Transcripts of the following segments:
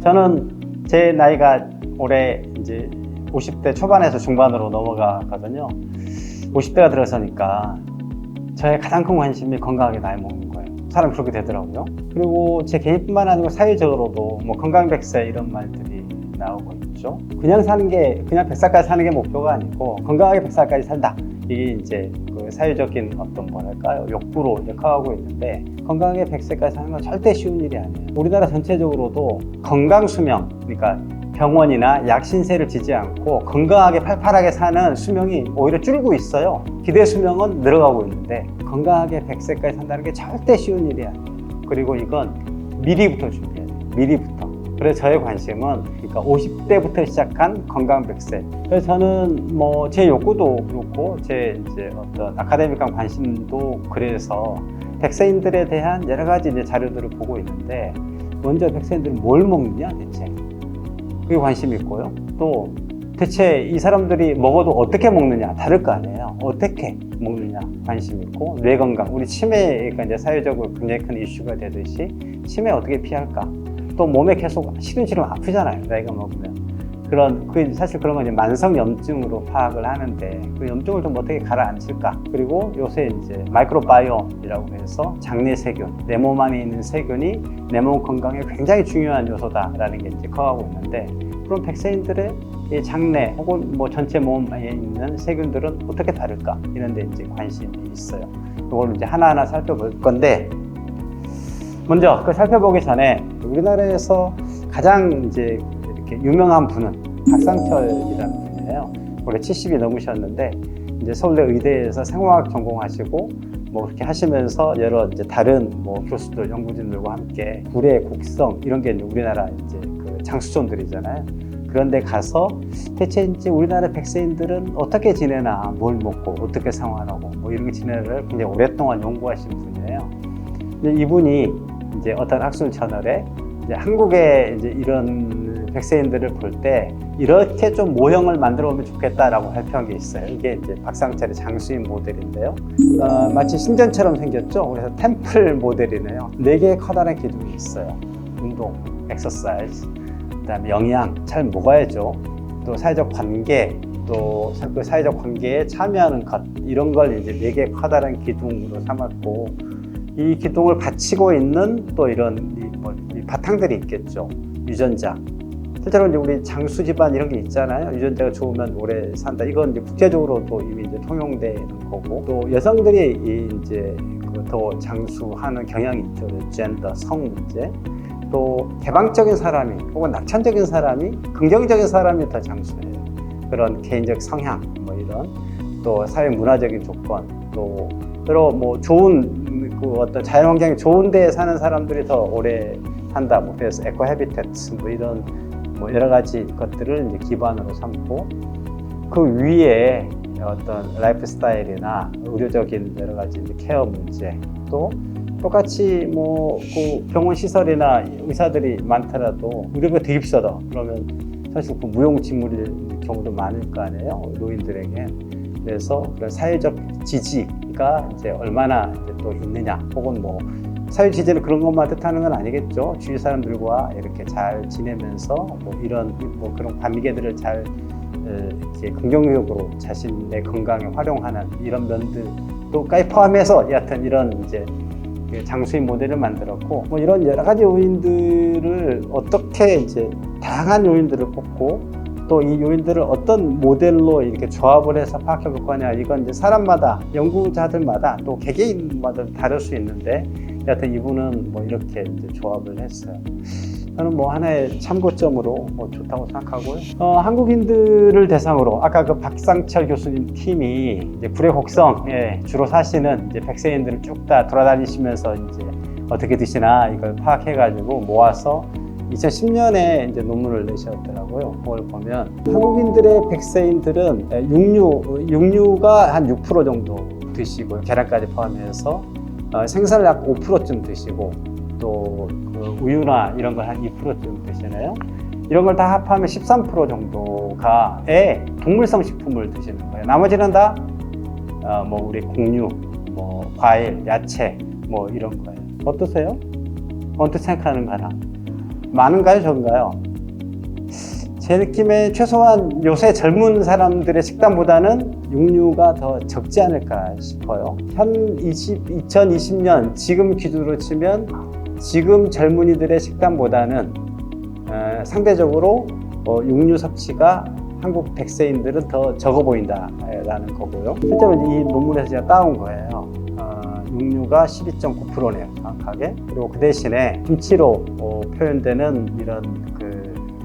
저는 제 나이가 올해 이제 50대 초반에서 중반으로 넘어가거든요. 50대가 들어서니까 저의 가장 큰 관심이 건강하게 나이 먹는 거예요. 사람 그렇게 되더라고요. 그리고 제 개인뿐만 아니고 사회적으로도 뭐 건강 100세 이런 말들이 나오고 있죠. 그냥 사는 게, 그냥 100살까지 사는 게 목표가 아니고 건강하게 100살까지 산다. 이게 이제 그 사회적인 어떤 뭐랄까요, 욕구로 이제 커가고 있는데, 건강하게 100세까지 사는 건 절대 쉬운 일이 아니에요. 우리나라 전체적으로도 건강 수명, 그러니까 병원이나 약 신세를 지지 않고 건강하게 팔팔하게 사는 수명이 오히려 줄고 있어요. 기대 수명은 늘어가고 있는데 건강하게 100세까지 산다는 게 절대 쉬운 일이 아니에요. 그리고 이건 미리부터 준비해야 돼요. 미리부터. 그래서 저의 관심은 그러니까 50대부터 시작한 건강 100세. 그래서 저는 뭐 제 욕구도 그렇고 제 이제 어떤 아카데믹한 관심도 그래서 100세인들에 대한 여러 가지 이제 자료들을 보고 있는데, 먼저 100세인들은 뭘 먹느냐 대체. 그게 관심이 있고요. 또 대체 이 사람들이 먹어도 어떻게 먹느냐, 다를 거 아니에요. 어떻게 먹느냐 관심이 있고, 뇌 건강, 우리 치매가 이제 사회적으로 굉장히 큰 이슈가 되듯이 치매 어떻게 피할까. 또 몸에 계속 시름시름 아프잖아요, 나이가 먹으면. 사실 그런 건 이제 만성염증으로 파악을 하는데, 그 염증을 좀 어떻게 가라앉힐까. 그리고 요새 이제 마이크로바이옴이라고 해서 장내 세균, 내 몸 안에 있는 세균이 내 몸 건강에 굉장히 중요한 요소다라는 게 이제 커가고 있는데, 그럼 100세인들의 이 장내 혹은 뭐 전체 몸에 있는 세균들은 어떻게 다를까, 이런 데 이제 관심이 있어요. 이걸 이제 하나하나 살펴볼 건데, 먼저 그 살펴보기 전에 우리나라에서 가장 이제 이렇게 유명한 분은 박상철이라는 분이에요. 올해 70이 넘으셨는데 이제 서울대 의대에서 생화학 전공하시고 뭐 그렇게 하시면서 여러 이제 다른 뭐 교수들, 연구진들과 함께 구례, 곡성 이런 게 이제 우리나라 이제 그 장수촌들이잖아요. 그런데 가서 대체 이제 우리나라 100세인들은 어떻게 지내나, 뭘 먹고 어떻게 생활하고 뭐 이런 게 지내를 굉장히 오랫동안 연구하신 분이에요. 이분이 이제 어떤 학술 채널에 이제 한국의 이제 이런 100세인들을 볼 때 이렇게 좀 모형을 만들어 보면 좋겠다라고 발표한 게 있어요. 이게 이제 박상철의 장수인 모델인데요. 마치 신전처럼 생겼죠. 그래서 템플 모델이네요. 4개의 커다란 기둥이 있어요. 운동, 엑서사이즈, 그다음에 영양, 잘 먹어야죠. 또 사회적 관계, 또 그 사회적 관계에 참여하는 것, 이런 걸 이제 4개의 커다란 기둥으로 삼았고, 이 기둥을 받치고 있는 또 이런 이 바탕들이 있겠죠. 유전자. 실제로 이제 우리 장수 집안 이런 게 있잖아요. 유전자가 좋으면 오래 산다. 이건 이제 국제적으로도 이미 이제 통용되는 거고, 또 여성들이 이제 더 장수하는 경향이 있죠. 젠더, 성 문제. 또 개방적인 사람이 혹은 낙천적인 사람이, 긍정적인 사람이 더 장수해요. 그런 개인적 성향, 뭐 이런, 또 사회 문화적인 조건, 또 여러 뭐 좋은 그 어떤 자연 환경이 좋은 데에 사는 사람들이 더 오래 산다. 뭐 그래서 에코 해비태트 뭐 이런 뭐 여러 가지 것들을 이제 기반으로 삼고, 그 위에 어떤 라이프 스타일이나 의료적인 여러 가지 케어 문제, 또 똑같이 뭐 그 병원 시설이나 의사들이 많더라도 의료비가 되게 비싸다. 그러면 사실 그 무용지물일 경우도 많을 거 아니에요, 노인들에게. 그래서 그런 사회적 지지가 이제 얼마나 이제 또 있느냐, 혹은 뭐 사회 지지는 그런 것만 뜻하는 건 아니겠죠. 주위 사람들과 이렇게 잘 지내면서 뭐 이런 뭐 그런 관계들을 잘 이렇게 긍정적으로 자신의 건강에 활용하는 이런 면들도까지 포함해서 여하튼 이런 이제 장수인 모델을 만들었고, 뭐 이런 여러 가지 요인들을 어떻게 이제 다양한 요인들을 뽑고, 또 이 요인들을 어떤 모델로 이렇게 조합을 해서 파악해 볼 거냐, 이건 이제 사람마다, 연구자들마다 또 개개인마다 다를 수 있는데, 여하튼 이분은 뭐 이렇게 이제 조합을 했어요. 저는 뭐 하나의 참고점으로 뭐 좋다고 생각하고요. 한국인들을 대상으로 아까 그 박상철 교수님 팀이 이제 구례 곡성에 주로 사시는 이제 100세인들을 쭉 다 돌아다니시면서 이제 어떻게 드시나 이걸 파악해가지고 모아서 2010년에 이제 논문을 내셨더라고요. 그걸 보면 한국인들의 100세인들은 육류가 한 6% 정도 드시고, 계란까지 포함해서 생선을 약 5%쯤 드시고, 또 그 우유나 이런 걸 한 2%쯤 드시나요? 이런 걸 다 합하면 13% 정도가의 동물성 식품을 드시는 거예요. 나머지는 다 뭐 우리 곡류, 뭐 과일, 야채 뭐 이런 거예요. 어떠세요? 언뜻 생각하는 거랑 많은가요, 적은가요? 제 느낌에 최소한 요새 젊은 사람들의 식단보다는 육류가 더 적지 않을까 싶어요. 2020년 지금 기준으로 치면 지금 젊은이들의 식단보다는 상대적으로 육류 섭취가 한국 100세인들은 더 적어 보인다라는 거고요. 실제로 이 논문에서 제가 따온 거예요. 육류가 12.9%네요, 정확하게. 그리고 그 대신에 김치로 표현되는 이런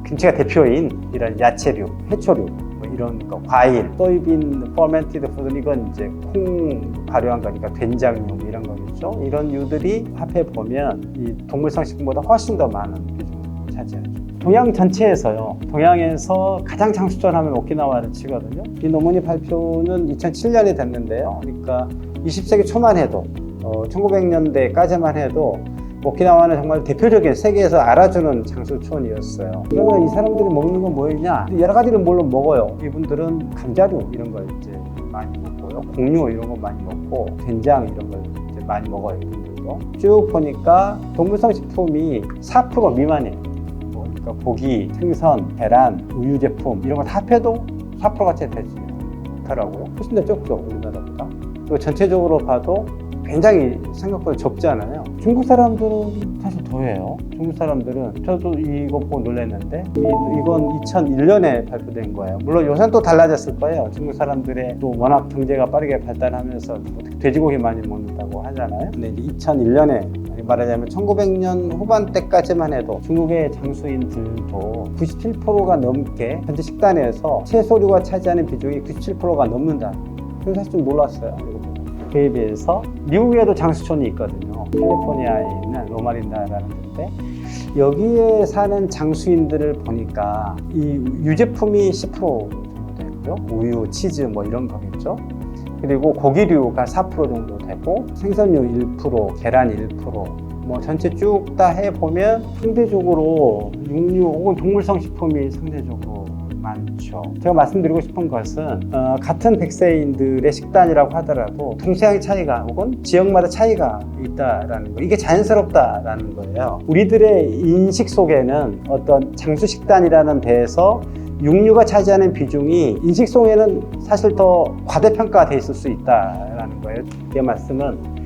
김치가 대표인 이런 야채류, 해초류, 뭐 이런 거, 과일, 소이빈, 퍼멘티드 푸드, 이건 이제 콩 발효한 거니까 된장류 이런 거겠죠. 이런 유들이 합해 보면 이 동물성 식품보다 훨씬 더 많은 비중을 차지하죠. 동양 전체에서요. 동양에서 가장 장수전하면 오키나와를 치거든요. 이 논문이 발표는 2007년에 됐는데요. 그러니까 20세기 초만 해도 1900년대까지만 해도 오키나와는 정말 대표적인 세계에서 알아주는 장수촌이었어요. 그러면 이 사람들이 먹는 건 뭐였냐? 여러 가지를 물론 먹어요. 이분들은 감자류 이런 걸 이제 많이 먹고요. 곡류 이런 거 많이 먹고 된장 이런 걸 이제 많이 먹어요. 이분들도 쭉 보니까 동물성 식품이 4% 미만이에요. 그러니까 고기, 생선, 계란, 우유 제품 이런 거 다 합해도 4%가 채 되지 않더라고요. 훨씬 더 적죠, 우리나라보다. 그리고 전체적으로 봐도 굉장히 생각보다 적지 않아요. 중국 사람들은 사실 더해요. 중국 사람들은, 저도 이거 보고 놀랐는데, 이건 2001년에 발표된 거예요. 물론 요새는 또 달라졌을 거예요. 중국 사람들의 또 워낙 경제가 빠르게 발달하면서 돼지고기 많이 먹는다고 하잖아요. 근데 이제 2001년에 말하자면 1900년 후반때까지만 해도 중국의 장수인들도 97%가 넘게 현재 식단에서 채소류가 차지하는 비중이 97%가 넘는다. 그래서 사실 좀 놀랐어요. 그에 비해서 미국에도 장수촌이 있거든요. 캘리포니아에 있는 로마린다라는 데인데, 여기에 사는 장수인들을 보니까 이 유제품이 10% 정도 되고요. 우유, 치즈 뭐 이런 거겠죠. 그리고 고기류가 4% 정도 되고, 생선류 1%, 계란 1%, 뭐 전체 쭉 다 해보면 상대적으로 육류 혹은 동물성 식품이 상대적으로 많죠. 제가 말씀드리고 싶은 것은 같은 100세인들의 식단이라고 하더라도 동서양의 차이가 혹은 지역마다 차이가 있다라는 거, 이게 자연스럽다라는 거예요. 우리들의 인식 속에는 어떤 장수 식단이라는 데에서 육류가 차지하는 비중이 인식 속에는 사실 더 과대평가가 돼 있을 수 있다라는 거예요. 이 말씀은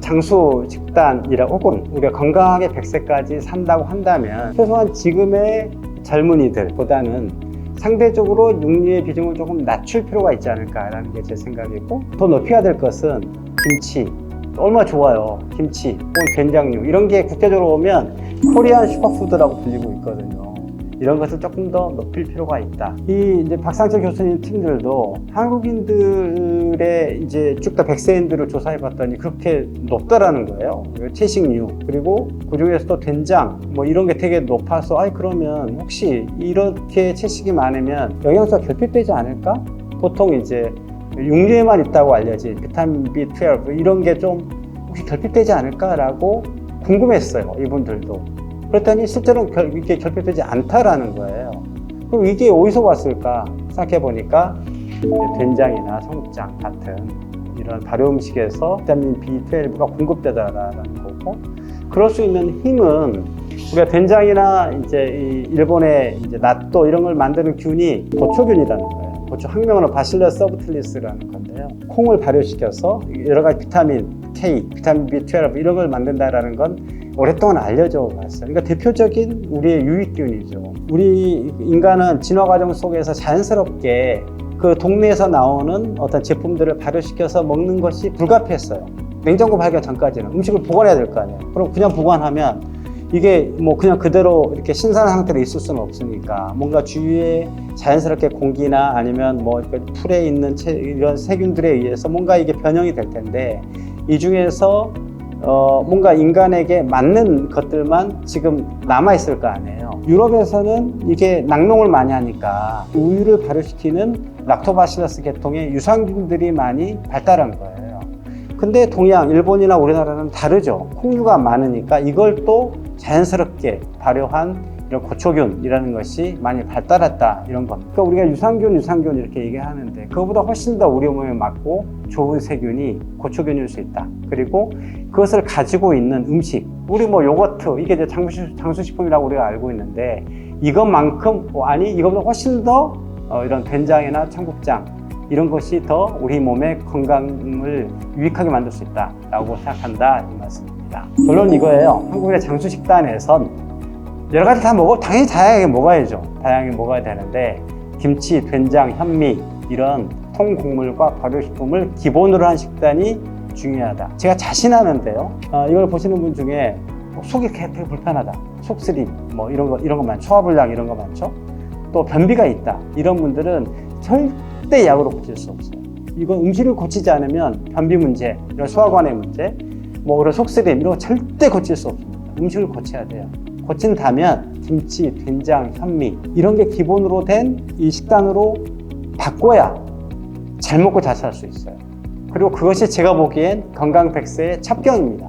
장수 식단이라 혹은 우리가 건강하게 100세까지 산다고 한다면 최소한 지금의 젊은이들보다는 상대적으로 육류의 비중을 조금 낮출 필요가 있지 않을까라는 게 제 생각이고, 더 높여야 될 것은 김치. 얼마나 좋아요. 김치 혹은 된장류 이런 게 국제적으로 오면 코리안 슈퍼푸드라고 불리고 있거든요. 이런 것을 조금 더 높일 필요가 있다. 이 이제 박상철 교수님 팀들도 한국인들의 이제 쭉 다 100세인들을 조사해 봤더니 그렇게 높다라는 거예요. 채식류, 그리고 그 중에서도 된장 뭐 이런 게 되게 높아서, 그러면 혹시 이렇게 채식이 많으면 영양소가 결핍되지 않을까? 보통 이제 육류에만 있다고 알려진 비타민 B12 이런 게 좀 혹시 결핍되지 않을까라고 궁금했어요, 이분들도. 그랬더니 실제로는 이게 결핍되지 않다라는 거예요. 그럼 이게 어디서 왔을까 생각해 보니까 된장이나 청국장 같은 이런 발효 음식에서 비타민 B12가 공급되다라는 거고, 그럴 수 있는 힘은 우리가 된장이나 이제 이 일본의 이제 나또 이런 걸 만드는 균이 고초균이라는 거예요. 고초 학명으로 바실러스 서브틸리스라는 건데요. 콩을 발효시켜서 여러 가지 비타민 K, 비타민 B12 이런 걸 만든다라는 건 오랫동안 알려져 왔어요. 그러니까 대표적인 우리의 유익균이죠. 우리 인간은 진화 과정 속에서 자연스럽게 그 동네에서 나오는 어떤 제품들을 발효시켜서 먹는 것이 불가피했어요. 냉장고 발견 전까지는 음식을 보관해야 될 거 아니에요. 그럼 그냥 보관하면 이게 뭐 그냥 그대로 이렇게 신선한 상태로 있을 수는 없으니까 뭔가 주위에 자연스럽게 공기나 아니면 뭐 풀에 있는 이런 세균들에 의해서 뭔가 이게 변형이 될 텐데, 이 중에서 뭔가 인간에게 맞는 것들만 지금 남아있을 거 아니에요. 유럽에서는 이게 낙농을 많이 하니까 우유를 발효시키는 락토바실러스 계통의 유산균들이 많이 발달한 거예요. 근데 동양, 일본이나 우리나라는 다르죠. 콩류가 많으니까 이걸 또 자연스럽게 발효한 이런 고초균이라는 것이 많이 발달했다 이런 겁니다. 그러니까 우리가 유산균 이렇게 얘기하는데 그거보다 훨씬 더 우리 몸에 맞고 좋은 세균이 고초균일 수 있다. 그리고 그것을 가지고 있는 음식, 우리 뭐 요거트 이게 이제 장수식품이라고 우리가 알고 있는데 이것만큼 아니 이거보다 훨씬 더 이런 된장이나 청국장 이런 것이 더 우리 몸의 건강을 유익하게 만들 수 있다라고 생각한다 이 말씀입니다. 결론 이거예요. 한국의 장수식단에선 여러 가지 다 당연히 다양하게 먹어야죠. 다양하게 먹어야 되는데 김치, 된장, 현미 이런 통곡물과 발효식품을 기본으로 한 식단이 중요하다. 제가 자신하는데요. 이걸 보시는 분 중에 속이 되게 불편하다. 속쓰림 뭐 이런 거 많죠. 소화불량 이런 거 많죠. 또 변비가 있다. 이런 분들은 절대 약으로 고칠 수 없어요. 이건 음식을 고치지 않으면 변비 문제, 이런 소화관의 문제, 뭐 그런 속쓰림 이런 거 절대 고칠 수 없습니다. 음식을 고쳐야 돼요. 고친다면 김치, 된장, 현미 이런 게 기본으로 된 이 식단으로 바꿔야 잘 먹고 잘 살 수 있어요. 그리고 그것이 제가 보기엔 건강 100세의 첩경입니다.